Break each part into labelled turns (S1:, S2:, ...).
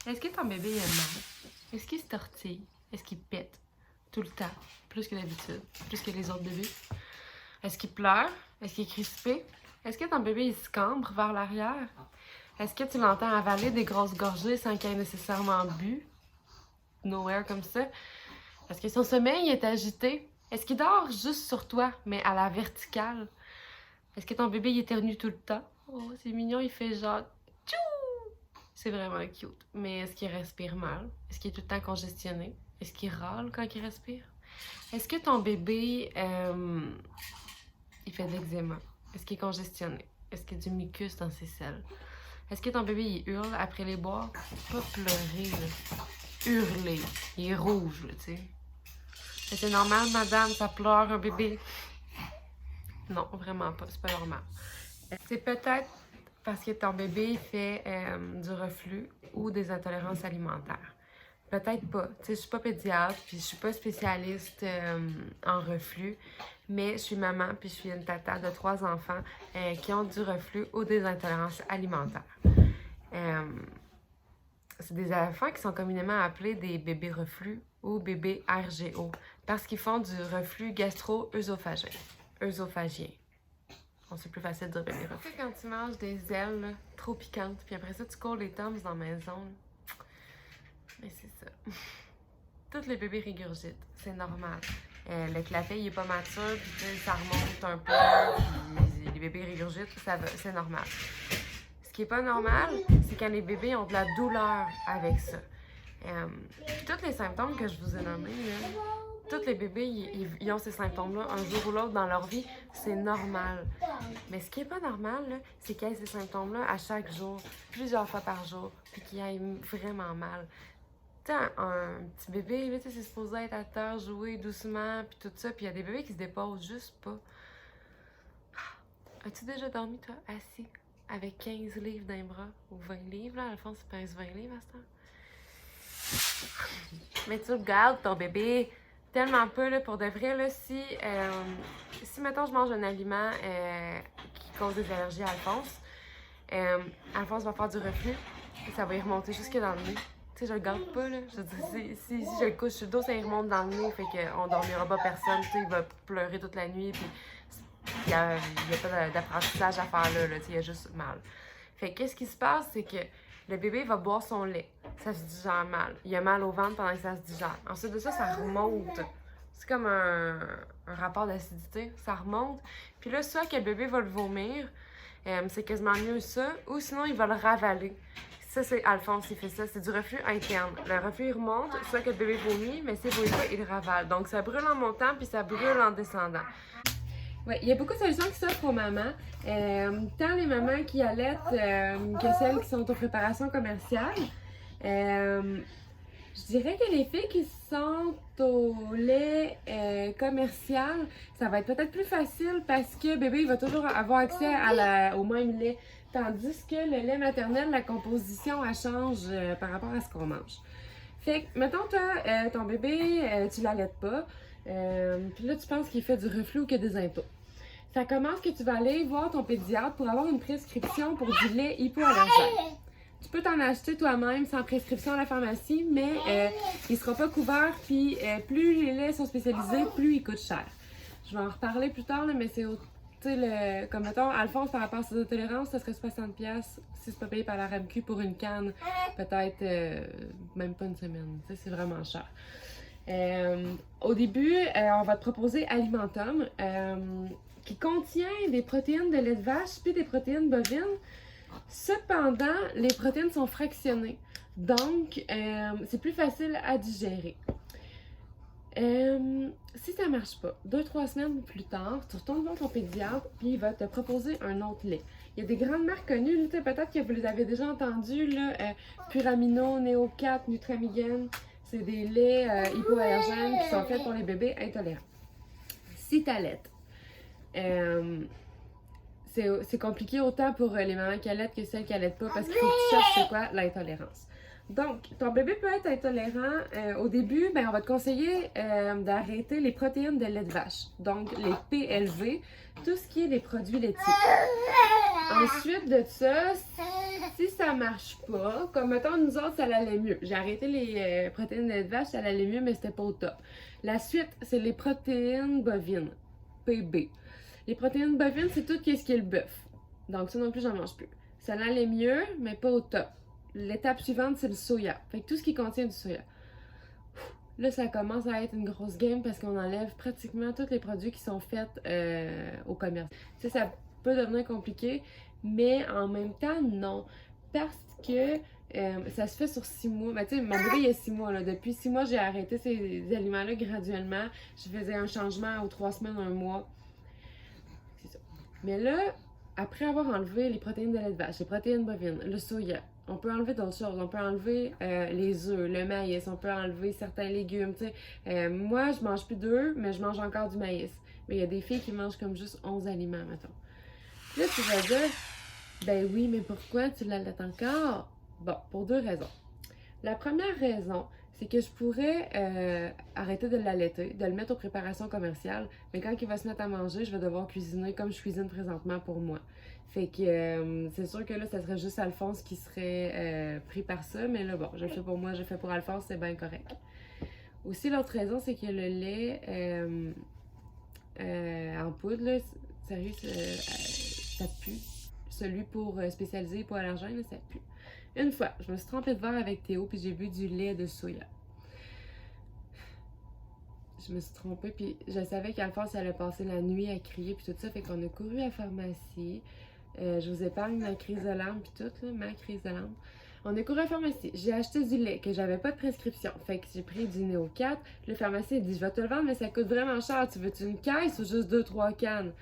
S1: Est-ce que ton bébé est mal? Est-ce qu'il se tortille? Est-ce qu'il pète? Tout le temps? Plus que d'habitude? Plus que les autres bébés? Est-ce qu'il pleure? Est-ce qu'il est crispé? Est-ce que ton bébé il se cambre vers l'arrière? Est-ce que tu l'entends avaler des grosses gorgées sans qu'il ait nécessairement bu? Nowhere comme ça? Est-ce que son sommeil est agité? Est-ce qu'il dort juste sur toi, mais à la verticale? Est-ce que ton bébé il éternue tout le temps? Oh, c'est mignon, il fait genre tchou! C'est vraiment cute. Mais est-ce qu'il respire mal? Est-ce qu'il est tout le temps congestionné? Est-ce qu'il râle quand il respire? Est-ce que ton bébé il fait de l'eczéma? Est-ce qu'il est congestionné? Est-ce qu'il y a du mucus dans ses selles? Est-ce que ton bébé il hurle après les boire? Pas pleurer, là. Hurler. Il est rouge, là, tu sais. Mais c'est normal, madame, ça pleure un bébé? Non, vraiment pas. C'est pas normal. C'est peut-être parce que ton bébé fait du reflux ou des intolérances alimentaires. Peut-être pas. Tu sais, je suis pas pédiatre, puis je suis pas spécialiste en reflux, mais je suis maman, puis je suis une tata de 3 enfants qui ont du reflux ou des intolérances alimentaires. C'est des enfants qui sont communément appelés des bébés reflux ou bébés RGO parce qu'ils font du reflux gastro-œsophagien. Bon, c'est plus facile de dire bébé reflux. Quand tu manges des ailes là, trop piquantes, puis après ça, tu cours les tomes dans la maison. Mais c'est ça. Tous les bébés régurgitent, c'est normal. Le clapet, il est pas mature, puis ça remonte un peu, puis les bébés régurgitent, ça va, c'est normal. Ce qui est pas normal, c'est quand les bébés ont de la douleur avec ça. Tous les symptômes que je vous ai nommés, là, tous les bébés, ils ont ces symptômes-là un jour ou l'autre dans leur vie, c'est normal. Mais ce qui est pas normal, c'est qu'ils aient ces symptômes-là à chaque jour, plusieurs fois par jour, puis qu'ils aillent vraiment mal. Tu sais, un petit bébé, là, c'est supposé être à terre, jouer doucement, puis tout ça, puis il y a des bébés qui se déposent juste pas. As-tu déjà dormi, toi, assis, avec 15 livres dans les bras, ou 20 livres, là, Alphonse, il pèse 20 livres à ce temps? Mais tu regardes ton bébé tellement peu, là, pour de vrai, là, si mettons, je mange un aliment qui cause des allergies à Alphonse, Alphonse va faire du reflux, et ça va y remonter jusque dans le nez. Tu sais, je le garde pas, là. Je veux dire, si je le couche sur le dos, ça y remonte dans le nez, fait qu'on dormira pas personne, tu sais, il va pleurer toute la nuit, puis il y a pas d'apprentissage à faire là, tu sais, il y a juste mal. Fait que qu'est-ce qui se passe, c'est que le bébé va boire son lait, ça se digère mal. Il a mal au ventre pendant que ça se digère. Ensuite de ça, ça remonte. C'est comme un rapport d'acidité, ça remonte. Puis là, soit que le bébé va le vomir, c'est quasiment mieux ça, ou sinon il va le ravaler. Ça, c'est Alphonse qui fait ça, c'est du reflux interne. Le reflux il remonte, soit que le bébé vomit, mais s'il vomit pas, il ravale. Donc ça brûle en montant, puis ça brûle en descendant. Oui, il y a beaucoup de solutions qui s'offrent aux mamans. Tant les mamans qui allaitent que celles qui sont aux préparations commerciales. Je dirais que les filles qui sont au lait commercial, ça va être peut-être plus facile parce que bébé il va toujours avoir accès au même lait. Tandis que le lait maternel, la composition, elle change par rapport à ce qu'on mange. Fait que, mettons, toi, ton bébé, tu l'allaites pas. Puis là, tu penses qu'il fait du reflux ou qu'il y a des impôts. Ça commence que tu vas aller voir ton pédiatre pour avoir une prescription pour du lait hypoallergène. Tu peux t'en acheter toi-même sans prescription à la pharmacie, mais il ne sera pas couvert. Puis plus les laits sont spécialisés, plus ils coûtent cher. Je vais en reparler plus tard, là, mais c'est comme mettons, Alphonse, par rapport à ses intolérances, ça serait 60$ si c'est pas payé par la RAMQ pour une canne, peut-être même pas une semaine. C'est vraiment cher. Au début, on va te proposer Alimentum, qui contient des protéines de lait de vache puis des protéines bovines. Cependant, les protéines sont fractionnées, donc c'est plus facile à digérer. Si ça marche pas, 2-3 semaines plus tard, tu retournes voir ton pédiatre puis il va te proposer un autre lait. Il y a des grandes marques connues, peut-être que vous les avez déjà entendues, là, Puramino, Neo4, Nutramigen. C'est des laits hypoallergènes qui sont faits pour les bébés intolérants. Si tu allaites, c'est compliqué autant pour les mamans qui allaitent que celles qui allaitent pas parce qu'il faut que tu cherches c'est quoi l'intolérance. Donc, ton bébé peut être intolérant. Au début, ben, on va te conseiller d'arrêter les protéines de lait de vache. Donc, les PLV, tout ce qui est les produits laitiers. Ensuite de ça, si ça marche pas, comme mettons nous autres, ça allait mieux. J'ai arrêté les protéines de lait de vache, ça allait mieux, mais c'était pas au top. La suite, c'est les protéines bovines, PB. Les protéines bovines, c'est tout ce qui est le bœuf. Donc ça non plus, j'en mange plus. Ça allait mieux, mais pas au top. L'étape suivante, c'est le soya. Fait que tout ce qui contient du soya. Là, ça commence à être une grosse game parce qu'on enlève pratiquement tous les produits qui sont faits au commerce. Tu sais, ça peut devenir compliqué, mais en même temps, non. Parce que ça se fait sur 6 mois. Ben, tu sais, mon bébé, il y a 6 mois. Là. Depuis 6 mois, j'ai arrêté ces aliments-là graduellement. Je faisais un changement aux 3 semaines, un mois. C'est ça. Mais là, après avoir enlevé les protéines de lait de vache, les protéines bovines, le soya, on peut enlever d'autres choses. On peut enlever les œufs, le maïs, on peut enlever certains légumes. Moi, je mange plus d'œufs, mais je mange encore du maïs. Mais il y a des filles qui mangent comme juste 11 aliments, mettons. Là, tu vas dire, ben oui, mais pourquoi tu l'allaites encore? Bon, pour 2 raisons. La première raison, c'est que je pourrais arrêter de l'allaiter, de le mettre aux préparations commerciales, mais quand il va se mettre à manger, je vais devoir cuisiner comme je cuisine présentement pour moi. Fait que c'est sûr que là, ça serait juste Alphonse qui serait pris par ça, mais là, bon, je le fais pour moi, je le fais pour Alphonse, c'est bien correct. Aussi, l'autre raison, c'est que le lait en poudre, là, sérieux, ça pue. Celui pour spécialisé pour allergène, ça pue. Une fois, je me suis trompée de verre avec Théo, puis j'ai bu du lait de soya. Je me suis trompée, puis je savais qu'Alphonse allait passer la nuit à crier, puis tout ça, fait qu'on a couru à la pharmacie. Je vous épargne ma crise de larmes, puis tout, là, ma crise de larmes. On a couru à la pharmacie. J'ai acheté du lait, que j'avais pas de prescription. Fait que j'ai pris du Néo 4. Le pharmacien dit, je vais te le vendre, mais ça coûte vraiment cher. Tu veux-tu une caisse ou juste 2-3 cannes?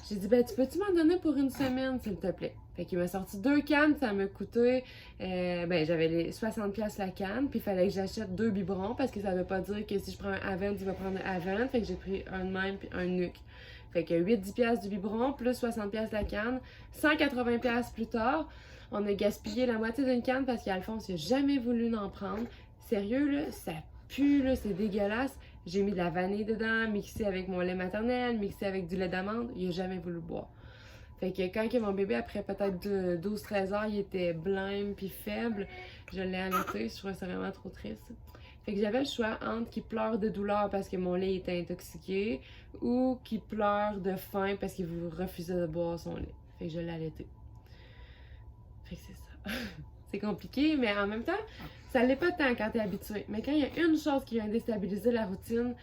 S1: J'ai dit, ben, tu peux-tu m'en donner pour une semaine, s'il te plaît? Fait qu'il m'a sorti 2 cannes, ça m'a coûté, ben, j'avais les 60$ la canne, puis il fallait que j'achète 2 biberons, parce que ça veut pas dire que si je prends un Avent, il va prendre un Avent, fait que j'ai pris un de même, puis un Nuc. Fait que 8-10$ du biberon, plus 60$ la canne, 180$ plus tard, on a gaspillé la moitié d'une canne, parce qu'Alphonse, il a jamais voulu en prendre. Sérieux, là, ça pue, là, c'est dégueulasse. J'ai mis de la vanille dedans, mixé avec mon lait maternel, mixé avec du lait d'amande. Il n'a jamais voulu boire. Fait que quand mon bébé, après peut-être 12-13 heures, il était blême puis faible, je l'ai allaité. Je trouvais ça vraiment trop triste. Fait que j'avais le choix entre qu'il pleure de douleur parce que mon lait était intoxiqué ou qu'il pleure de faim parce qu'il refusait de boire son lait. Fait que je l'ai allaité. Fait que c'est ça. C'est compliqué, mais en même temps, ça l'est pas tant quand t'es habitué. Mais quand il y a une chose qui vient déstabiliser la routine,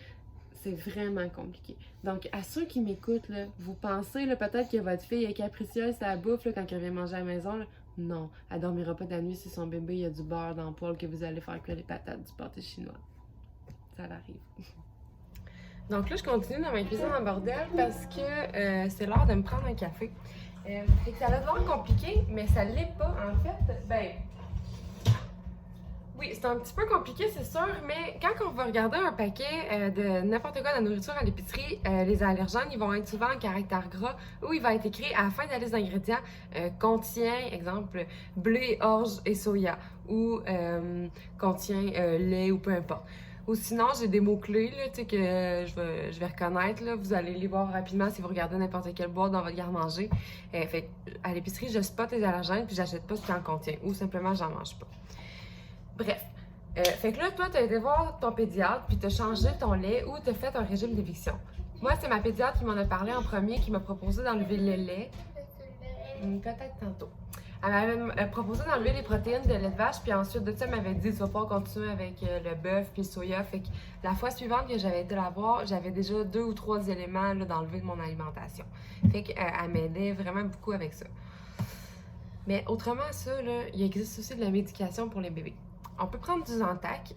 S1: c'est vraiment compliqué. Donc, à ceux qui m'écoutent, là, vous pensez peut-être que votre fille est capricieuse, ça bouffe là, quand elle vient manger à la maison. Là. Non, elle dormira pas de la nuit si son bébé il y a du beurre dans le poêle que vous allez faire cuire les patates du pâté chinois. Ça l'arrive. Donc là, je continue dans ma cuisine en bordel parce que c'est l'heure de me prendre un café. Fait que ça va devenir compliqué, mais ça l'est pas. En fait, ben... Oui, c'est un petit peu compliqué, c'est sûr, mais quand on va regarder un paquet de n'importe quoi de la nourriture à l'épicerie, les allergènes, ils vont être souvent en caractère gras où il va être écrit à la fin de la liste d'ingrédients contient, exemple, blé, orge et soya ou contient lait ou peu importe. Ou sinon, j'ai des mots-clés là, que je vais reconnaître. Là. Vous allez les voir rapidement si vous regardez n'importe quelle boîte dans votre garde-manger. Fait à l'épicerie, je spot les allergènes puis j'achète pas ce qui en contient ou simplement, j'en mange pas. Bref. Fait que là, toi, tu as été voir ton pédiatre, puis tu as changé ton lait ou tu as fait un régime d'éviction. Moi, c'est ma pédiatre qui m'en a parlé en premier, qui m'a proposé d'enlever le lait. Peut-être tantôt. Elle m'avait proposé d'enlever les protéines de lait de vache, puis ensuite de ça, elle m'avait dit tu vas pas continuer avec le bœuf puis le soya. Fait que la fois suivante que j'avais été la voir, j'avais déjà 2 ou 3 éléments d'enlever de mon alimentation. Fait qu'elle m'aidait vraiment beaucoup avec ça. Mais autrement, ça, là, il existe aussi de la médication pour les bébés. On peut prendre du Zantac.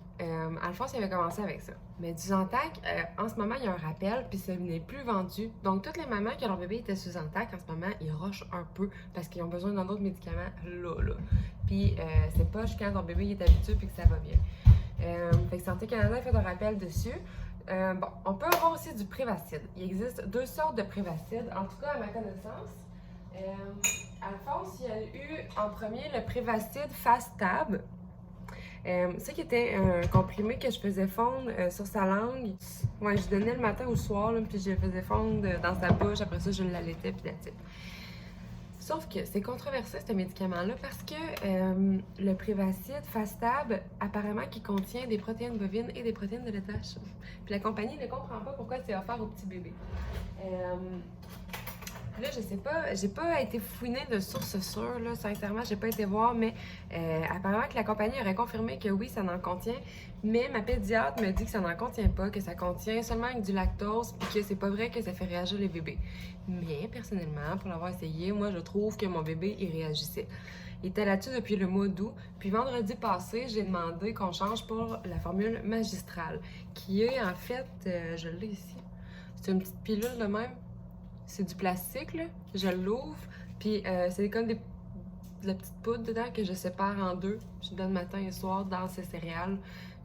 S1: Alphonse avait commencé avec ça. Mais du Zantac, en ce moment, il y a un rappel, puis ça n'est plus vendu. Donc, toutes les mamans qui leur bébé était sous Zantac, en ce moment, ils rushent un peu parce qu'ils ont besoin d'un autre médicament là. Puis, c'est pas quand ton bébé est habitué puis que ça va bien. Fait que Santé Canada a fait un rappel dessus. Bon, on peut avoir aussi du Prévacide. Il existe 2 sortes de Prévacide, en tout cas à ma connaissance. Alphonse, il y a eu en premier le Prévacide Fast Tab. Ça qui était un comprimé que je faisais fondre sur sa langue. Ouais, je donnais le matin ou le soir, là, puis je le faisais fondre dans sa bouche. Après ça, je l'allaitais, puis that's it. Sauf que c'est controversé, ce médicament-là, parce que le Prevacid Fastab, apparemment, qui contient des protéines bovines et des protéines de laitage. Puis la compagnie ne comprend pas pourquoi c'est offert aux petits bébés. Là, je sais pas, j'ai pas été fouinée de sources sûres, là, sincèrement, j'ai pas été voir, mais apparemment que la compagnie aurait confirmé que oui, ça en contient, mais ma pédiatre me dit que ça n'en contient pas, que ça contient seulement du lactose, puis que c'est pas vrai que ça fait réagir les bébés. Mais personnellement, pour l'avoir essayé, moi, je trouve que mon bébé, il réagissait. Il était là-dessus depuis le mois d'août, puis vendredi passé, j'ai demandé qu'on change pour la formule magistrale, qui est en fait, je l'ai ici, c'est une petite pilule de même. C'est du plastique, là. Je l'ouvre, puis c'est comme de la petite poudre dedans que je sépare en deux. Je donne matin et soir dans ces céréales.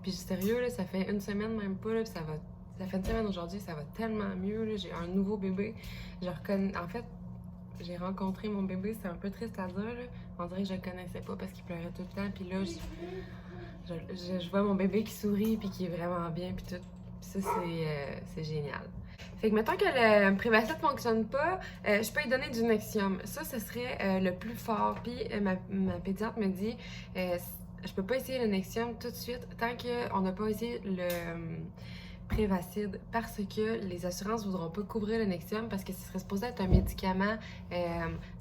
S1: Puis sérieux, là, ça fait une semaine même pas, là, puis ça fait une semaine aujourd'hui, ça va tellement mieux, là. J'ai un nouveau bébé. Je reconnais... En fait, j'ai rencontré mon bébé, c'est un peu triste à dire, là. On dirait que je le connaissais pas parce qu'il pleurait tout le temps, puis là, je vois mon bébé qui sourit, puis qui est vraiment bien, puis tout. Puis ça, c'est génial. Fait que mettons que le Prevacid ne fonctionne pas, je peux lui donner du Nexium. Ça, ce serait le plus fort. Puis ma pédiatre me dit, je peux pas essayer le Nexium tout de suite tant qu'on n'a pas essayé le Prevacid parce que les assurances ne voudront pas couvrir le Nexium parce que ce serait supposé être un médicament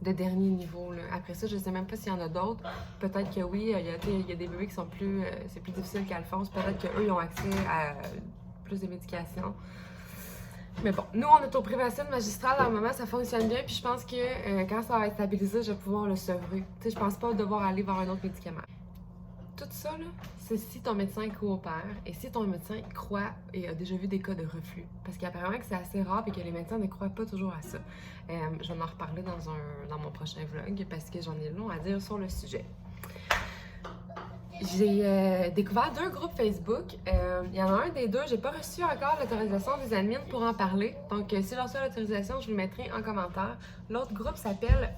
S1: de dernier niveau, là. Après ça, je sais même pas s'il y en a d'autres. Peut-être que oui, il y a des bébés qui sont plus... c'est plus difficile qu'Alphonse. Peut-être qu'eux, ils ont accès à plus de médication. Mais bon, nous, on est au Prevacid magistral dans le moment, ça fonctionne bien, puis je pense que quand ça va être stabilisé, je vais pouvoir le sevrer. Tu sais, je pense pas devoir aller vers un autre médicament. Tout ça, là, c'est si ton médecin coopère et si ton médecin croit et a déjà vu des cas de reflux. Parce qu'apparemment que c'est assez rare et que les médecins ne croient pas toujours à ça. Je vais en reparler dans mon prochain vlog parce que j'en ai long à dire sur le sujet. J'ai découvert 2 groupes Facebook. Il y en a un des 2, j'ai pas reçu encore l'autorisation des admins pour en parler. Donc, si j'ai reçu l'autorisation, je vous le mettrai en commentaire. L'autre groupe s'appelle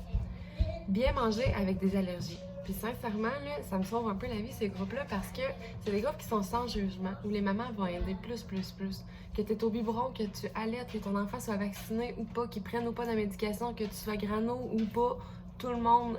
S1: Bien manger avec des allergies. Puis sincèrement, là, ça me sauve un peu la vie, ces groupes-là, parce que c'est des groupes qui sont sans jugement, où les mamans vont aider plus. Que tu es au biberon, que tu allaites, que ton enfant soit vacciné ou pas, qu'il prenne ou pas de médication, que tu sois grano ou pas. Tout le monde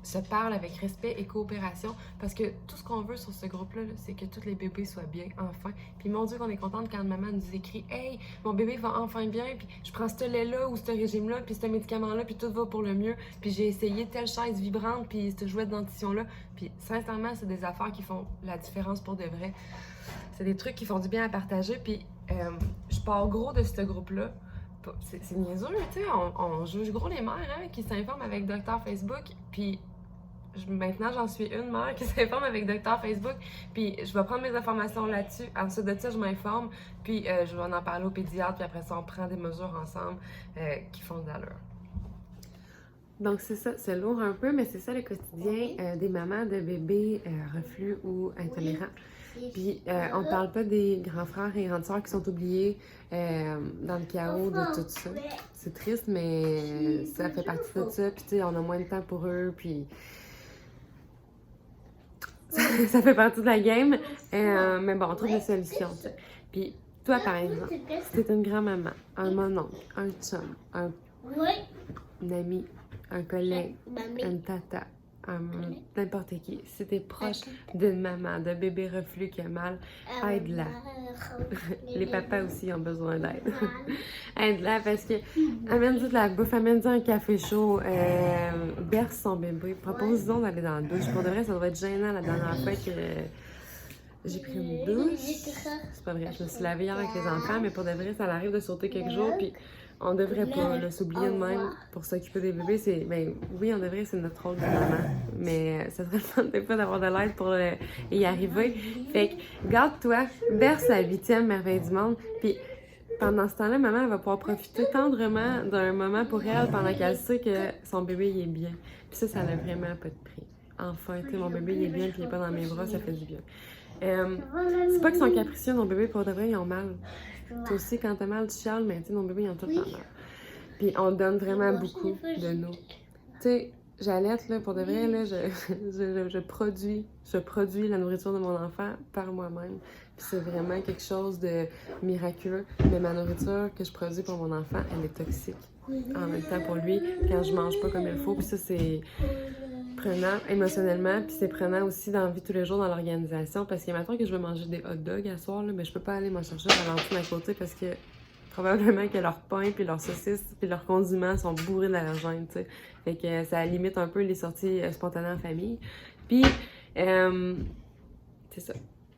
S1: se parle avec respect et coopération parce que tout ce qu'on veut sur ce groupe-là, c'est que tous les bébés soient bien, enfin. Puis mon Dieu qu'on est contente quand maman nous écrit « Hey, mon bébé va enfin bien, puis je prends ce lait-là ou ce régime-là, puis ce médicament-là, puis tout va pour le mieux. Puis j'ai essayé telle chaise vibrante, puis cette jouette dentition-là. » Puis sincèrement, c'est des affaires qui font la différence pour de vrai. C'est des trucs qui font du bien à partager, puis je pars gros de ce groupe-là. C'est niaiseux, tu sais, on juge gros les mères hein, qui s'informent avec Docteur Facebook, puis maintenant j'en suis une mère qui s'informe avec Docteur Facebook, puis je vais prendre mes informations là-dessus, ensuite de ça je m'informe, puis je vais en parler au pédiatre, puis après ça on prend des mesures ensemble qui font de l'allure. Donc c'est ça, c'est lourd un peu, mais c'est ça le quotidien des mamans de bébés reflux ou intolérants. Puis on parle pas des grands frères et grandes sœurs qui sont oubliés dans le chaos de tout ça. C'est triste, mais ça fait partie de ça. Puis tu sais, on a moins de temps pour eux, puis ça fait partie de la game. Mais bon, on trouve des solutions, tu sais. Puis toi, par exemple, si t'es une grand-maman, un mononcle, un chum, un ami, un collègue, une tata, n'importe qui, si t'es proche d'une maman, de bébé reflux qui a mal, aide-la. Les papas aussi ont besoin d'aide. Aide-la parce que amène-y de la bouffe, amène-y un café chaud, berce son bébé, propose-lui d'aller dans la douche. Pour de vrai, ça doit être gênant la dernière fois que j'ai pris une douche. C'est pas vrai, je me suis lavée hier avec les enfants, mais pour de vrai, ça arrive de sauter quelques jours, puis on devrait pas s'oublier de même pour s'occuper des bébés. Ben oui, on devrait, c'est notre rôle de maman, mais ça serait le des fois d'avoir de l'aide pour y arriver. Fait que, garde-toi, berce la 8e merveille du monde, puis pendant ce temps-là, maman elle va pouvoir profiter tendrement d'un moment pour elle pendant qu'elle sait que son bébé il est bien. Puis ça n'a vraiment pas de prix. Enfin, tu sais, mon bébé il est bien, puis il est pas dans mes bras, ça fait du bien. C'est pas qu'ils sont capricieux, nos bébés, pour de vrai, ils ont mal. Toi aussi, quand t'as mal, tu chiales, mais tu sais, nos bébés, ils ont tout le temps mal. Puis on donne vraiment beaucoup de nous. Tu sais, j'allaite, là, pour de vrai, là, je produis la nourriture de mon enfant par moi-même. Puis c'est vraiment quelque chose de miraculeux. Mais ma nourriture que je produis pour mon enfant, elle est toxique. En même temps pour lui, quand je mange pas comme il faut. Puis ça, c'est prenant émotionnellement, puis c'est prenant aussi dans la vie tous les jours dans l'organisation. Parce que maintenant que je veux manger des hot dogs à soir, là, mais je peux pas aller m'en chercher à Valentine à côté parce que probablement que leur pain, puis leurs saucisses, puis leurs condiments sont bourrés d'allergènes, tu sais. Fait que ça limite un peu les sorties spontanées en famille. Puis, c'est ça.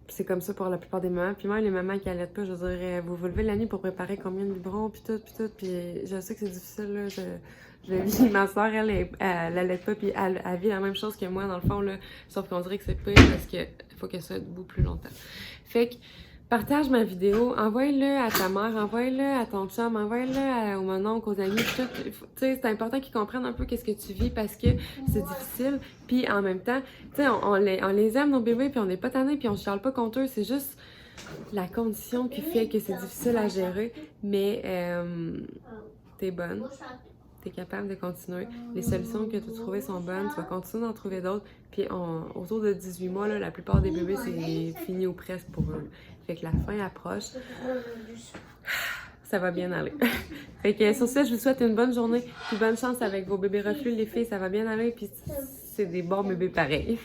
S1: C'est comme ça pour la plupart des mamans. Puis même les mamans qui allaitent pas, je dirais, vous vous levez la nuit pour préparer combien de biberons, puis tout, puis tout. Puis je sais que c'est difficile, là. Je vis, ma soeur, elle allait pas, puis elle vit la même chose que moi, dans le fond, là. Sauf qu'on dirait que c'est pire parce que faut qu'elle soit debout plus longtemps. Fait que, partage ma vidéo, envoie-le à ta mère, envoie-le à ton chum, envoie-le au mon oncle, aux amis, tout. Tu sais, c'est important qu'ils comprennent un peu qu'est-ce que tu vis parce que c'est difficile. Puis en même temps, tu sais, on les aime, nos bébés, puis on n'est pas tannés, puis on chiale pas contre eux. C'est juste la condition qui fait que c'est difficile à gérer. Mais t'es bonne. T'es capable de continuer. Les solutions que tu as trouvées sont bonnes. Tu vas continuer d'en trouver d'autres. Puis autour de 18 mois, là, la plupart des bébés, c'est fini ou presque pour eux. Fait que la fin approche. Ça va bien aller. Fait que sur ce, je vous souhaite une bonne journée. Puis bonne chance avec vos bébés reflux. Les filles, ça va bien aller. Puis c'est des bons bébés pareils.